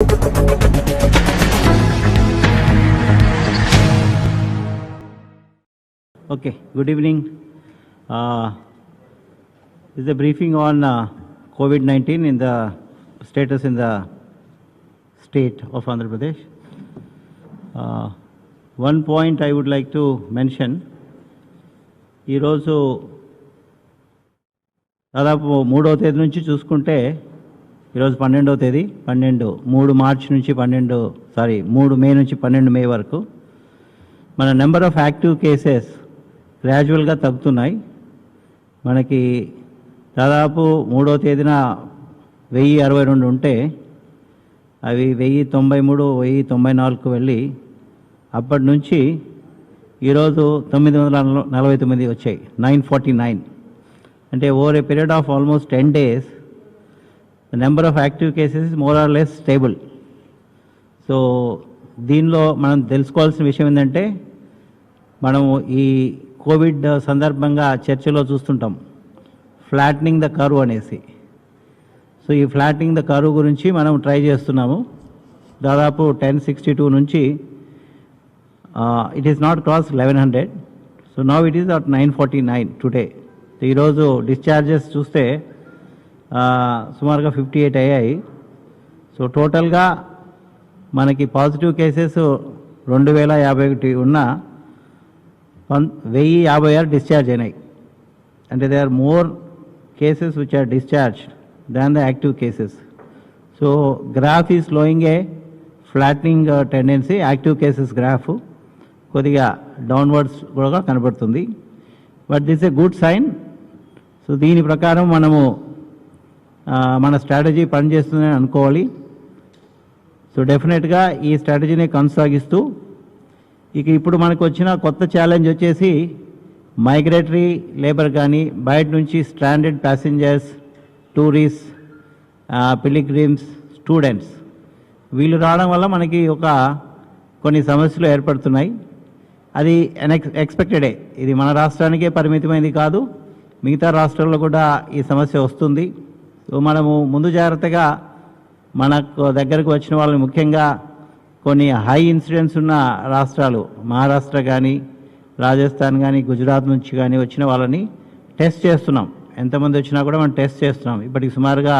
Okay, good evening. This is a briefing on COVID-19 in the status in the state of Andhra Pradesh. One point I would like to mention. ఈరోజు దాదాపు 3వ తేదీ నుంచి చూసుకుంటే ఈరోజు 12వ తేదీ 3 మార్చి నుంచి 3 మే నుంచి 12 మే వరకు మన నెంబర్ ఆఫ్ యాక్టివ్ కేసెస్ గ్రాడ్యువల్గా తగ్గుతున్నాయి. మనకి దాదాపు 3వ తేదీన 1062 ఉంటే అవి 1093 1094 వెళ్ళి అప్పటి నుంచి ఈరోజు 949 వచ్చాయి, 949. అంటే over a period of almost 10 days the number of active cases is more or less stable. So దీనిలో మనం తెలుసుకోవాల్సిన విషయం ఏంటంటే, మనము ఈ కోవిడ్ సందర్భంగా చర్చలో చూస్తుంటాం ఫ్లాట్నింగ్ ద కర్వ్ అనేసి. సో ఈ ఫ్లాట్నింగ్ ద కర్వ్ గురించి మనం ట్రై చేస్తున్నాము. దాదాపు 1062 నుంచి it is not crossed 1100. So now it is at 949 today. So ఈరోజు డిశ్చార్జెస్ చూస్తే సుమారుగా 58 అయ్యాయి. సో టోటల్గా మనకి పాజిటివ్ కేసెస్ 2051 ఉన్న 1056 డిశ్చార్జ్ అయినాయి. అంటే they are more cases which are discharged than the active cases. So graph is flowing a flattening tendency. Active cases graph కొద్దిగా డౌన్వర్డ్స్ కూడా కనబడుతుంది. But this a good sign. So దీని ప్రకారం మనము మన స్ట్రాటజీ పనిచేస్తుందని అనుకోవాలి. సో డెఫినెట్గా ఈ స్ట్రాటజీని కొనసాగిస్తూ ఇప్పుడు మనకు వచ్చిన కొత్త ఛాలెంజ్ వచ్చేసి మైగ్రేటరీ లేబర్ కానీ బయట నుంచి stranded passengers, tourist, pilgrims, students వీళ్ళు రావడం వల్ల మనకి కొన్ని సమస్యలు ఏర్పడుతున్నాయి. అది ఎక్స్పెక్టెడే. ఇది మన రాష్ట్రానికే పరిమితమైనది కాదు, మిగతా రాష్ట్రాల్లో కూడా ఈ సమస్య వస్తుంది. సో మనము ముందు జాగ్రత్తగా మనకు దగ్గరకు వచ్చిన వాళ్ళని, ముఖ్యంగా కొన్ని హై ఇన్సిడెన్స్ ఉన్న రాష్ట్రాలు మహారాష్ట్ర కానీ, రాజస్థాన్ కానీ, గుజరాత్ నుంచి కానీ వచ్చిన వాళ్ళని టెస్ట్ చేస్తున్నాం. ఎంతమంది వచ్చినా కూడా మనం టెస్ట్ చేస్తున్నాం. ఇప్పటికి సుమారుగా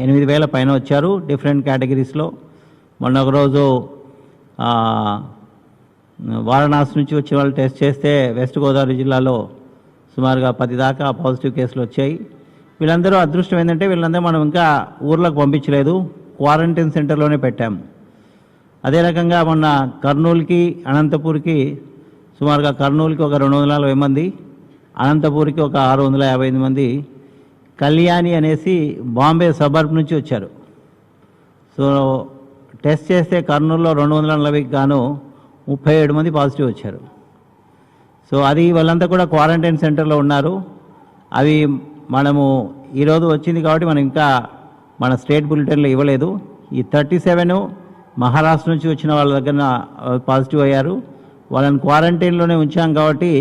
8000 పైన వచ్చారు డిఫరెంట్ కేటగిరీస్లో. మొన్న ఒకరోజు వారణాసి నుంచి వచ్చే వాళ్ళు టెస్ట్ చేస్తే వెస్ట్ గోదావరి జిల్లాలో సుమారుగా 10 దాకా పాజిటివ్ కేసులు వచ్చాయి. వీళ్ళందరూ అదృష్టం ఏంటంటే వీళ్ళందరూ మనం ఇంకా ఊర్లకు పంపించలేదు, క్వారంటైన్ సెంటర్లోనే పెట్టాము. అదే రకంగా మొన్న కర్నూలుకి, అనంతపూర్కి సుమారుగా కర్నూలుకి ఒక 240 మంది, అనంతపూర్కి ఒక 658 మంది కళ్యాణి అనేసి బాంబే సబర్బ్ నుంచి వచ్చారు. సో టెస్ట్ చేస్తే కర్నూలులో 240కి గాను 37 మంది పాజిటివ్ వచ్చారు. సో అది వాళ్ళంతా కూడా క్వారంటైన్ సెంటర్లో ఉన్నారు. అవి మనము ఈరోజు వచ్చింది కాబట్టి మనం ఇంకా మన స్టేట్ బులెటిన్లో ఇవ్వలేదు. ఈ 37 మహారాష్ట్ర నుంచి వచ్చిన వాళ్ళ దగ్గర పాజిటివ్ అయ్యారు. వాళ్ళని క్వారంటైన్లోనే ఉంచాం కాబట్టి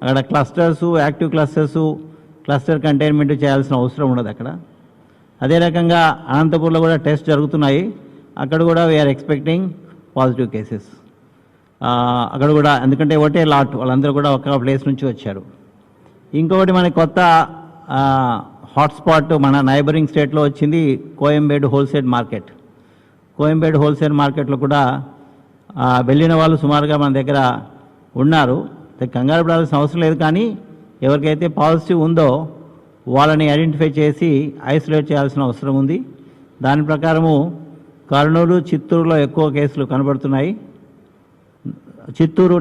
అక్కడ clusters, active clusters, cluster containment చేయాల్సిన అవసరం ఉండదు అక్కడ. అదే రకంగా అనంతపూర్లో కూడా టెస్ట్ జరుగుతున్నాయి. అక్కడ కూడా వీఆర్ ఎక్స్పెక్టింగ్ పాజిటివ్ కేసెస్ అక్కడ కూడా, ఎందుకంటే ఒకటే లాట్, వాళ్ళందరూ కూడా ఒక ప్లేస్ నుంచి వచ్చారు. ఇంకొకటి మనకి కొత్త హాట్స్పాట్ మన నైబరింగ్ స్టేట్లో వచ్చింది, Koyambedu wholesale market. Koyambedu wholesale మార్కెట్లో కూడా వెళ్ళిన వాళ్ళు సుమారుగా మన దగ్గర ఉన్నారు. కంగారు పడాల్సిన అవసరం లేదు, కానీ ఎవరికైతే పాజిటివ్ ఉందో వాళ్ళని ఐడెంటిఫై చేసి ఐసోలేట్ చేయాల్సిన అవసరం ఉంది. దాని ప్రకారము కర్నూలు, చిత్తూరులో ఎక్కువ కేసులు కనబడుతున్నాయి. చిత్తూరు,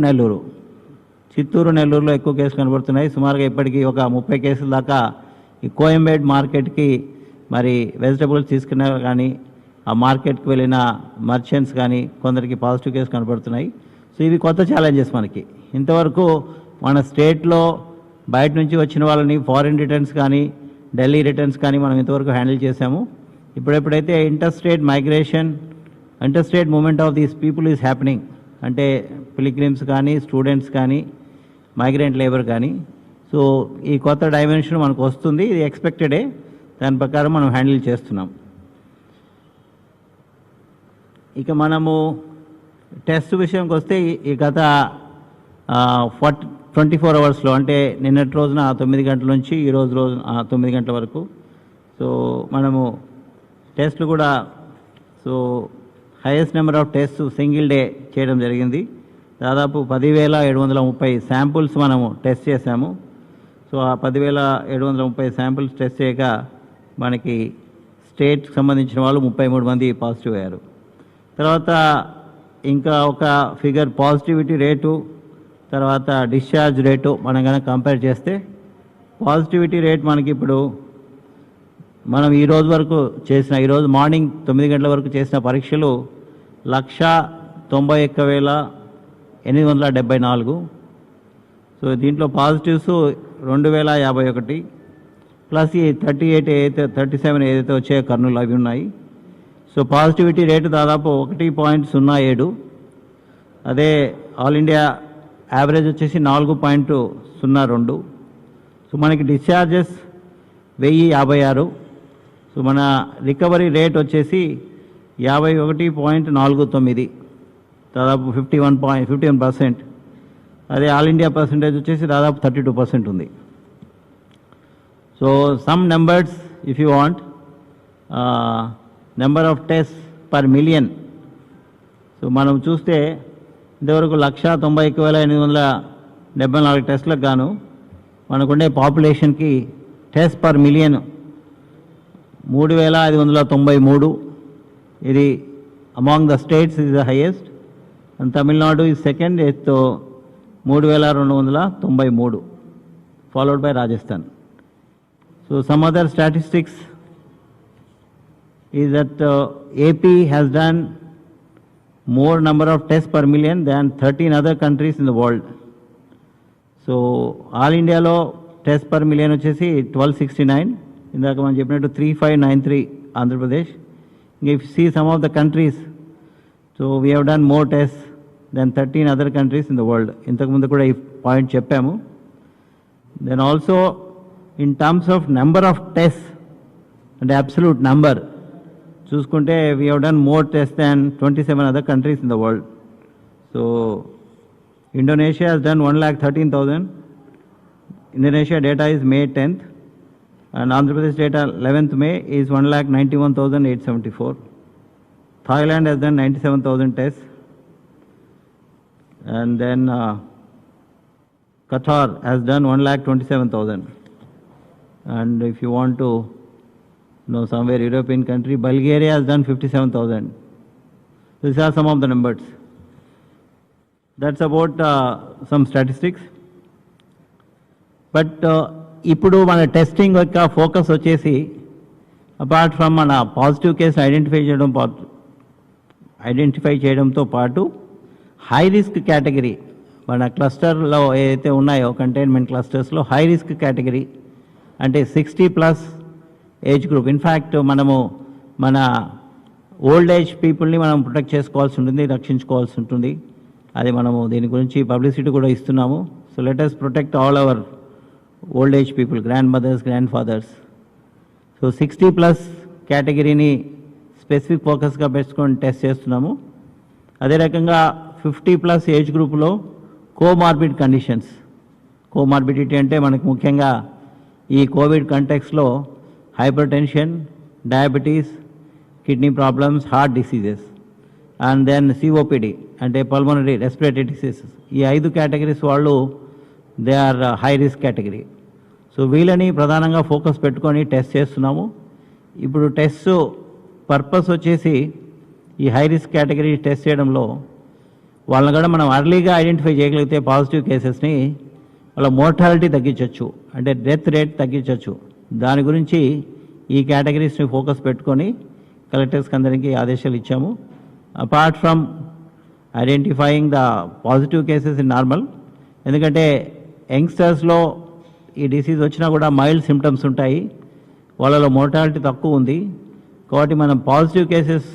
నెల్లూరులో ఎక్కువ కేసులు కనబడుతున్నాయి. సుమారుగా ఇప్పటికీ ఒక 30 కేసుల దాకా ఈ కోయంబేడ్ మార్కెట్కి మరి వెజిటబుల్స్ తీసుకునే కానీ ఆ మార్కెట్కి వెళ్ళిన మర్చెంట్స్ కానీ కొందరికి పాజిటివ్ కేసు కనబడుతున్నాయి. సో ఇవి కొత్త ఛాలెంజెస్ మనకి. ఇంతవరకు మన స్టేట్లో బయట నుంచి వచ్చిన వాళ్ళని ఫారిన్ రిటర్న్స్ కానీ, ఢిల్లీ రిటర్న్స్ కానీ మనం ఇంతవరకు హ్యాండిల్ చేశాము. ఇప్పుడెప్పుడైతే interstate migration, interstate movement of these people is happening, అంటే పిలిగ్రిమ్స్ కానీ, స్టూడెంట్స్ కానీ, మైగ్రెంట్ లేబర్ కానీ, సో ఈ కొత్త డైమెన్షన్ మనకు వస్తుంది. ఇది ఎక్స్పెక్టెడే. దాని ప్రకారం మనం హ్యాండిల్ చేస్తున్నాం. ఇక మనము టెస్ట్ విషయంకి వస్తే ఈ గత 24 అవర్స్లో అంటే నిన్నటి రోజున 9 గంటల నుంచి ఈ రోజు 9 గంటల వరకు సో మనము టెస్ట్లు కూడా so highest number of test single day చేయడం జరిగింది. దాదాపు 10,730 శాంపుల్స్ మనము టెస్ట్ చేశాము. సో ఆ 10,730 శాంపుల్స్ టెస్ట్ చేయక మనకి స్టేట్కి సంబంధించిన వాళ్ళు 33 మంది పాజిటివ్ అయ్యారు. తర్వాత ఇంకా ఒక ఫిగర్ పాజిటివిటీ రేటు, తర్వాత డిశ్చార్జ్ రేటు మనం కనుక కంపేర్ చేస్తే పాజిటివిటీ రేట్ మనకి ఇప్పుడు మనం ఈరోజు వరకు చేసిన ఈరోజు మార్నింగ్ 9 గంటల వరకు చేసిన పరీక్షలు 191,874. సో దీంట్లో పాజిటివ్స్ 2,051 ప్లస్ ఈ 37 ఏదైతే వచ్చాయో కర్నూలు అవి ఉన్నాయి. సో పాజిటివిటీ రేటు దాదాపు 1.07. అదే ఆల్ ఇండియా యావరేజ్ వచ్చేసి 4.02. సో మనకి డిశ్చార్జెస్ 1056. సో మన రికవరీ రేట్ వచ్చేసి 51.49, దాదాపు 51%. అదే ఆల్ ఇండియా పర్సంటేజ్ వచ్చేసి దాదాపు 32% ఉంది. So some numbers if you want, number of test per million. So మనం చూస్తే ఇంతవరకు 191,874 టెస్ట్లకు గాను మనకుండే పాపులేషన్కి టెస్ట్ పర్ మిలియన్ 3,593. ఇది among the states is the highest and Tamil Nadu is second ఎత్ 3,293, followed by Rajasthan. So some other statistics is that AP has done more number of tests per million than 13 other countries in the world. So all India lo test per million వచ్చేసి 1269. ఇందాక మనం చెప్పినట్టు 3593 Andhra Pradesh. If you see some of the countries, so we have done more tests than 13 other countries in the world. ఇంతకు ముందు కూడా ఈ point చెప్పాము. Then also in terms of number of tests and absolute number చూసుకుంటే we have done more tests than 27 other countries in the world. So Indonesia has done 1,13,000. Indonesia data is May 10th and Andhra Pradesh data 11th May is 1,91,874. Thailand has done 97,000 tests. And then Qatar has done 1,27,000. And if you want to know somewhere European country, Bulgaria has done 57,000. These are some of the numbers. That's about some statistics. But ఇప్పుడు మన testing యొక్క focus వచ్చేసి apart from మన positive case identify చేయడంతో పాటు high risk category మన క్లస్టర్లో ఏదైతే ఉన్నాయో కంటైన్మెంట్ క్లస్టర్స్లో హై రిస్క్ కేటగిరీ అంటే 60+ ఏజ్ గ్రూప్. ఇన్ఫ్యాక్ట్ మనము మన ఓల్డ్ ఏజ్ పీపుల్ని మనం ప్రొటెక్ట్ చేసుకోవాల్సి ఉంటుంది, రక్షించుకోవాల్సి ఉంటుంది. అది మనము దీని గురించి పబ్లిసిటీ కూడా ఇస్తున్నాము. So let us protect all our old age people, grandmothers, grandfathers. So 60+ కేటగిరీని స్పెసిఫిక్ ఫోకస్గా పెట్టుకొని టెస్ట్ చేస్తున్నాము. అదే రకంగా 50+ ఏజ్ గ్రూప్లో కోమార్బిడ్ కండిషన్స్, కోమార్బిడిటీ అంటే మనకు ముఖ్యంగా ఈ కోవిడ్ కంటెక్స్లో hypertension, diabetes, kidney problems, heart diseases and then COPD అంటే పల్మనరీ రెస్పిరేటరీ డిసీజెస్. ఈ 5 కేటగిరీస్ వాళ్ళు they are high risk category. So వీళ్ళని ప్రధానంగా ఫోకస్ పెట్టుకొని టెస్ట్ చేస్తున్నాము. ఇప్పుడు టెస్ట్ పర్పస్ వచ్చేసి ఈ హై రిస్క్ కేటగిరీ టెస్ట్ చేయడంలో వాళ్ళని కూడా మనం అర్లీగా ఐడెంటిఫై చేయగలిగితే పాజిటివ్ కేసెస్ని వాళ్ళ మోర్టాలిటీ తగ్గించవచ్చు, అంటే డెత్ రేట్ తగ్గించవచ్చు. దాని గురించి ఈ కేటగిరీస్ని ఫోకస్ పెట్టుకొని కలెక్టర్స్కి అందరికీ ఆదేశాలు ఇచ్చాము. Apart from identifying the positive cases in normal, ఎందుకంటే యంగ్స్టర్స్లో ఈ డిసీజ్ వచ్చినా కూడా మైల్డ్ సిమ్టమ్స్ ఉంటాయి, వాళ్ళలో మోర్టాలిటీ తక్కువ ఉంది. కాబట్టి మనం పాజిటివ్ కేసెస్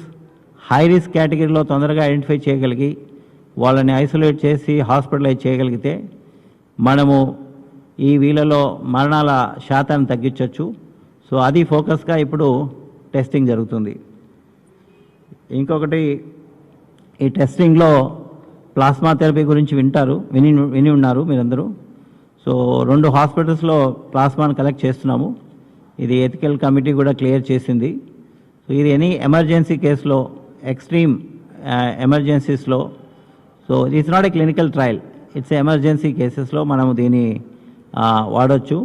హై రిస్క్ కేటగిరీలో తొందరగా ఐడెంటిఫై చేయగలిగి వాళ్ళని ఐసోలేట్ చేసి హాస్పిటలైజ్ చేయగలిగితే మనము ఈ వీళ్ళలో మరణాల శాతాన్ని తగ్గించవచ్చు. సో అది ఫోకస్గా ఇప్పుడు టెస్టింగ్ జరుగుతుంది. ఇంకొకటి ఈ టెస్టింగ్లో ప్లాస్మా థెరపీ గురించి విని ఉన్నారు మీరందరూ. సో 2 హాస్పిటల్స్లో ప్లాస్మాను కలెక్ట్ చేస్తున్నాము. ఇది ఎథికల్ కమిటీ కూడా క్లియర్ చేసింది. సో ఇది ఎనీ ఎమర్జెన్సీ కేసులో, ఎక్స్ట్రీమ్ ఎమర్జెన్సీస్లో, so it's not a clinical trial, it's emergency కేసెస్లో మనం దీన్ని వాడచ్చు.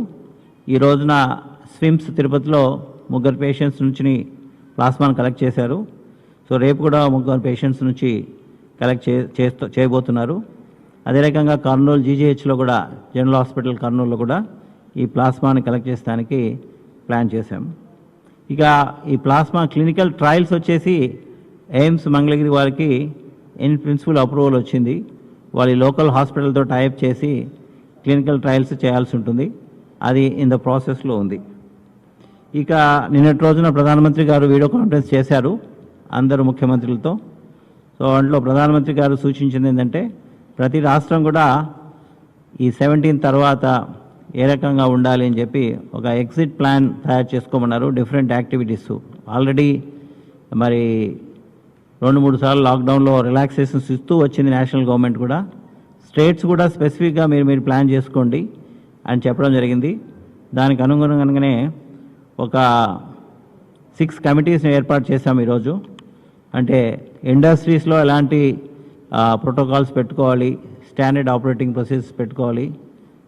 ఈ రోజున స్విమ్స్ తిరుపతిలో 3 పేషెంట్స్ నుంచి ప్లాస్మాను కలెక్ట్ చేశారు. సో రేపు కూడా 3 పేషెంట్స్ నుంచి కలెక్ట్ చేయబోతున్నారు. అదే రకంగా కర్నూలు జీజీహెచ్లో కూడా, జనరల్ హాస్పిటల్ కర్నూలులో కూడా ఈ ప్లాస్మాని కలెక్ట్ చేసడానికి ప్లాన్ చేశాము. ఇక ఈ ప్లాస్మా క్లినికల్ ట్రయల్స్ వచ్చేసి ఎయిమ్స్ మంగళగిరి వారికి ఇన్ ప్రిన్సిపల్ అప్రూవల్ వచ్చింది. వాళ్ళ లోకల్ హాస్పిటల్తో టైప్ చేసి క్లినికల్ ట్రయల్స్ చేయాల్సి ఉంటుంది. అది ఇన్ ద ప్రాసెస్లో ఉంది. ఇక నిన్నటి రోజున ప్రధానమంత్రి గారు వీడియో కాన్ఫరెన్స్ చేశారు అందరు ముఖ్యమంత్రులతో. సో అందులో ప్రధానమంత్రి గారు సూచించింది ఏంటంటే, ప్రతి రాష్ట్రం కూడా ఈ 17 తర్వాత ఏ రకంగా ఉండాలి అని చెప్పి ఒక ఎగ్జిట్ ప్లాన్ తయారు చేసుకోమన్నారు. డిఫరెంట్ యాక్టివిటీస్ ఆల్రెడీ మరి 2-3 సార్లు లాక్డౌన్లో రిలాక్సేషన్స్ ఇస్తూ వచ్చింది నేషనల్ గవర్నమెంట్ కూడా. స్టేట్స్ కూడా స్పెసిఫిక్గా మీరు ప్లాన్ చేసుకోండి అని చెప్పడం జరిగింది. దానికి అనుగుణంగానే ఒక 6 కమిటీస్ని ఏర్పాటు చేశాము ఈరోజు. అంటే ఇండస్ట్రీస్లో ఎలాంటి ప్రోటోకాల్స్ పెట్టుకోవాలి, స్టాండర్డ్ ఆపరేటింగ్ ప్రొసీజర్స్ పెట్టుకోవాలి.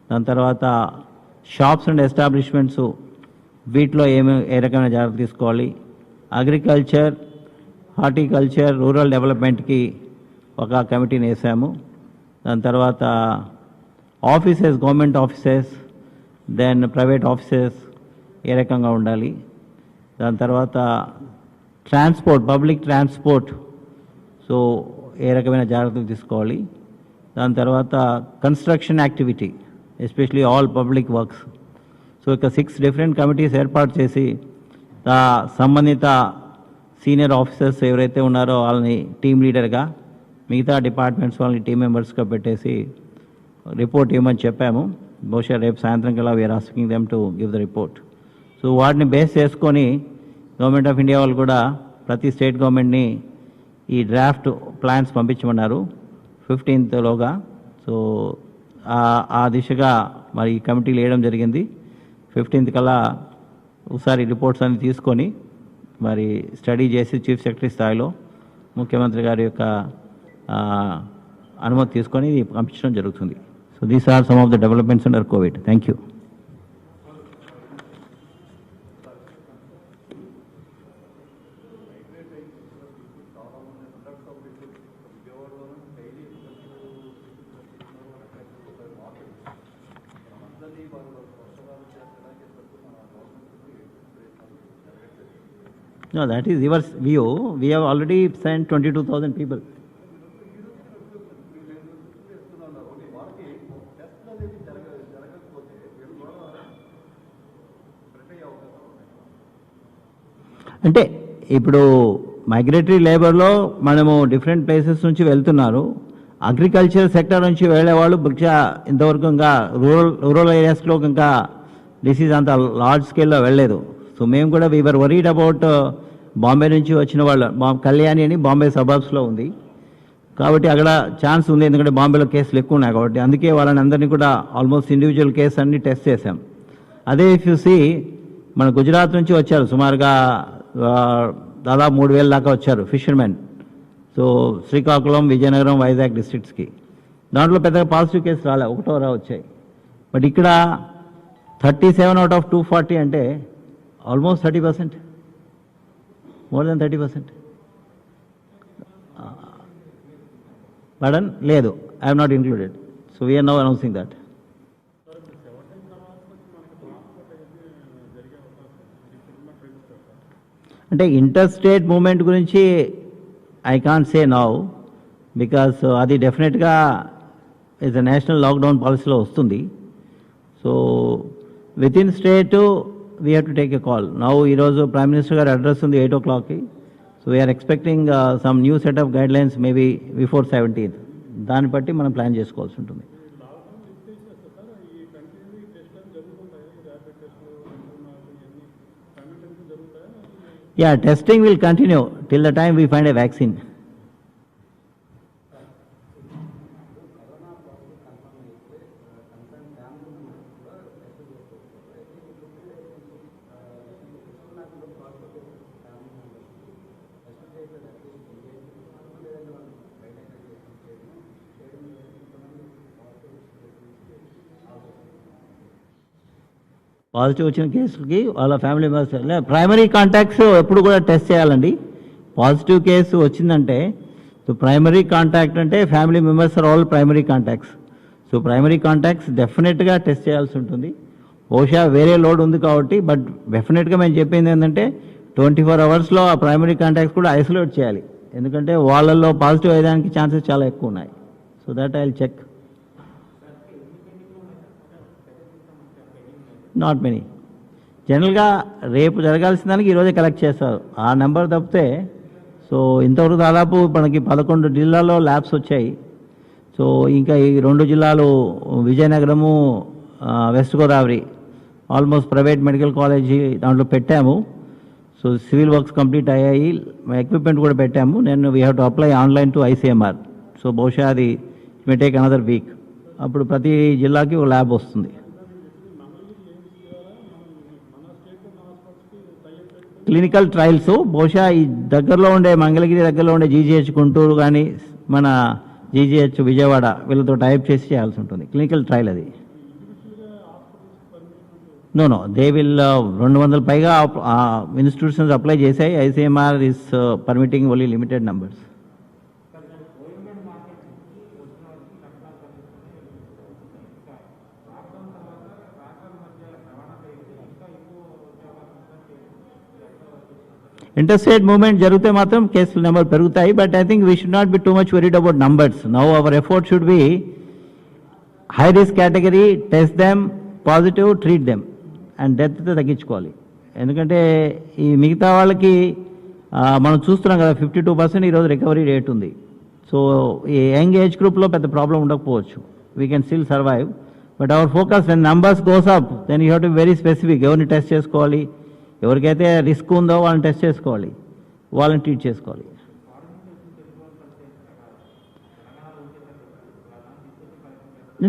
దాని తర్వాత షాప్స్ అండ్ ఎస్టాబ్లిష్మెంట్స్ వీటిలో ఏ రకమైన జాగ్రత్త తీసుకోవాలి. అగ్రికల్చర్, హార్టికల్చర్, రూరల్ డెవలప్మెంట్కి ఒక కమిటీని వేసాము. దాని తర్వాత offices, government offices, then private offices ఏ రకంగా ఉండాలి. దాని తర్వాత ట్రాన్స్పోర్ట్, పబ్లిక్ ట్రాన్స్పోర్ట్, సో ఏ రకమైన జాగ్రత్తలు తీసుకోవాలి. దాని తర్వాత construction activity, especially all public works. So ఇక 6 డిఫరెంట్ కమిటీస్ ఏర్పాటు చేసి సంబంధిత సీనియర్ ఆఫీసర్స్ ఎవరైతే ఉన్నారో వాళ్ళని టీమ్ లీడర్గా, మిగతా డిపార్ట్మెంట్స్ వాళ్ళని టీమ్ మెంబర్స్గా పెట్టేసి రిపోర్ట్ ఇవ్వమని చెప్పాము. బహుశా రేపు సాయంత్రం కల్లా we are asking them to give the report. So వాటిని బేస్ చేసుకొని గవర్నమెంట్ ఆఫ్ ఇండియా వాళ్ళు కూడా ప్రతి స్టేట్ గవర్నమెంట్ని ఈ డ్రాఫ్ట్ ప్లాన్స్ పంపించమన్నారు 15th లోగా. సో ఆ దిశగా మరి ఈ కమిటీలు వేయడం జరిగింది. 15th కల్లా ఒకసారి రిపోర్ట్స్ అన్ని తీసుకొని మరి స్టడీ చేసి చీఫ్ సెక్రటరీ స్థాయిలో ముఖ్యమంత్రి గారి యొక్క అనుమతి తీసుకొని ఇది పంపించడం జరుగుతుంది. So these are some of the developments under Covid. Thank you. No, that is your view. We have already sent 22,000 people. అంటే ఇప్పుడు మైగ్రేటరీ లేబర్లో మనము డిఫరెంట్ ప్లేసెస్ నుంచి వెళ్తున్నారు. అగ్రికల్చర్ సెక్టర్ నుంచి వెళ్ళేవాళ్ళు ఇంతవరకు ఇంకా రూరల్ ఏరియాస్లో ఇంకా డిసీజ్ అంత లార్జ్ స్కేల్లో వెళ్ళలేదు. సో మేము కూడా వీఆర్ వరీడ్ అబౌట్ బాంబే నుంచి వచ్చిన వాళ్ళు. కళ్యాణి అని బాంబే సబర్బ్స్లో ఉంది కాబట్టి అక్కడ ఛాన్స్ ఉంది, ఎందుకంటే బాంబేలో కేసులు ఎక్కువ ఉన్నాయి కాబట్టి. అందుకే వాళ్ళని అందరినీ కూడా ఆల్మోస్ట్ ఇండివిజువల్ కేసు అన్ని టెస్ట్ చేశాం. అదే ఇఫ్ యూ సీ మన గుజరాత్ నుంచి వచ్చారు సుమారుగా దాదాపు 3,000 దాకా వచ్చారు ఫిషర్మెన్. సో శ్రీకాకుళం, విజయనగరం, వైజాగ్ డిస్ట్రిక్ట్స్కి దాంట్లో పెద్దగా పాజిటివ్ కేసు రాలే, 1వ వచ్చాయి. బట్ ఇక్కడ 37 out of 240 అంటే ఆల్మోస్ట్ 30%, మోర్ దెన్ 30%. పడన్ లేదు, I not included. So we are now announcing that. అంటే ఇంటర్ స్టేట్ మూవ్మెంట్ గురించి I can't say now, because అది డెఫినెట్గా ఇస్ అ నేషనల్ లాక్డౌన్ పాలసీలో వస్తుంది. So within state we have to take a call. Now, ఈరోజు prime minister గారు address ఉంది 8 o'clockకి. So we are expecting some new set of guidelines maybe before 17th. దాన్ని బట్టి మనం ప్లాన్ చేసుకోవాల్సి ఉంటుంది. Yeah, testing will continue till the time we find a vaccine. Positive వచ్చిన కేసులకి వాళ్ళ ఫ్యామిలీ మెంబర్స్ ప్రైమరీ కాంటాక్ట్స్ ఎప్పుడు కూడా టెస్ట్ చేయాలండి. పాజిటివ్ కేసు వచ్చిందంటే సో ప్రైమరీ కాంటాక్ట్ అంటే family members are all primary contacts. So primary contacts డెఫినెట్గా test చేయాల్సి ఉంటుంది. బహుశా వేరే లోడ్ ఉంది కాబట్టి, బట్ డెఫినెట్గా మేము చెప్పింది ఏంటంటే 24 అవర్స్లో ఆ ప్రైమరీ కాంటాక్ట్స్ కూడా ఐసోలేట్ చేయాలి. ఎందుకంటే వాళ్ళల్లో పాజిటివ్ అయ్యడానికి ఛాన్సెస్ చాలా ఎక్కువ ఉన్నాయి. So that I will check. Not many. జనరల్గా రేపు జరగాల్సిన దానికి ఈరోజే కలెక్ట్ చేస్తారు. ఆ నెంబర్ తప్పితే సో ఇంతవరకు దాదాపు మనకి 11 జిల్లాల్లో ల్యాబ్స్ వచ్చాయి. సో ఇంకా ఈ 2 జిల్లాలు Vizianagaram, west Godavari almost private medical college దాంట్లో పెట్టాము. సో సివిల్ వర్క్స్ కంప్లీట్ అయ్యాయి, ఎక్విప్మెంట్ కూడా పెట్టాము. నేను we have to apply online to ICMR. So బహుశా అది మే టేక్ అనదర్ వీక్. అప్పుడు ప్రతి జిల్లాకి ఒక ల్యాబ్ వస్తుంది. క్లినికల్ ట్రయల్స్ బహుశా ఈ దగ్గరలో ఉండే మంగళగిరి దగ్గరలో ఉండే GGH గుంటూరు కానీ మన GGH విజయవాడ వీళ్ళతో టైప్ చేసి చేయాల్సి ఉంటుంది క్లినికల్ ట్రయల్. అది నో దే విల్ 200 పైగా ఇన్స్టిట్యూషన్స్ అప్లై చేశాయి. ICMR is permitting only limited numbers. Interstate movement జరిగితే మాత్రం కేసుల నెంబర్ పెరుగుతాయి. But I think we should not be too much worried about numbers. Now our effort should be high risk category, test them, positive, treat them and death తగ్గించుకోవాలి. ఎందుకంటే ఈ మిగతా వాళ్ళకి మనం చూస్తున్నాం కదా 52% ఈరోజు రికవరీ రేట్ ఉంది. సో ఈ యంగ్ ఏజ్ గ్రూప్లో పెద్ద ప్రాబ్లం ఉండకపోవచ్చు. We can still survive. But our focus when numbers goes up then you have to be very specific. ఎవరిని టెస్ట్ చేసుకోవాలి, ఎవరికైతే రిస్క్ ఉందో వాళ్ళని టెస్ట్ చేసుకోవాలి, వాళ్ళని ట్రీట్ చేసుకోవాలి.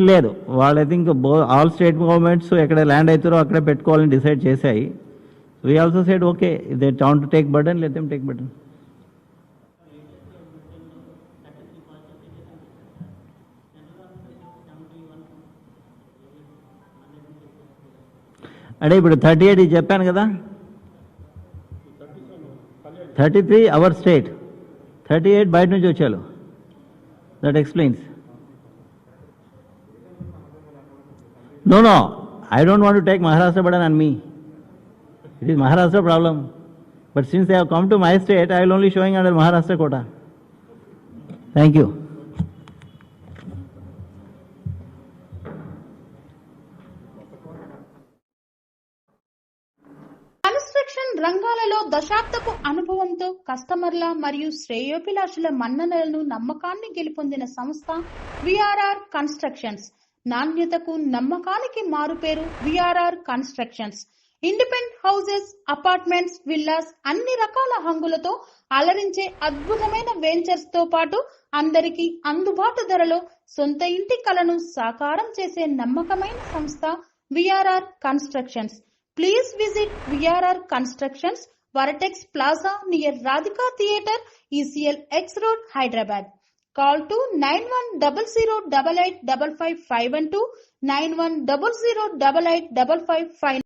లేదు, వాళ్ళు I think all state governments ఎక్కడ ల్యాండ్ అవుతారో అక్కడే పెట్టుకోవాలని డిసైడ్ చేశాయి. We also said okay if they want to take burden let them take burden. అంటే ఇప్పుడు 38 చెప్పాను కదా, 33 అవర్ స్టేట్, 38 బయట నుంచి వచ్చారు. That explains. No, I don't want to take Maharashtra burden on me. It is Maharashtra problem. But since they have come to my state, I will only showing under Maharashtra quota. Thank you. Construction రంగాలలో దశాబ్దపు అనుభవంతో కస్టమర్ల మరియు శ్రేయోభిలాషుల మన్ననలను నమ్మకాన్ని గెలుపొందిన సంస్థ VRR constructions. నాణ్యతకు నమ్మకానికి మారుపేరు VRR constructions. Independent houses, apartments, villas అన్ని రకాల హంగులతో అలరించే అద్భుతమైన వెంచర్స్ తో పాటు అందరికీ అందుబాటు ధరలో సొంత ఇంటి కలను సాకారం చేసే నమ్మకమైన సంస్థ VRR constructions. Please visit VRR Constructions, Varatex Plaza near Radhika Theatre, ECL X Road, Hyderabad. Call to 9100885551 9100885559.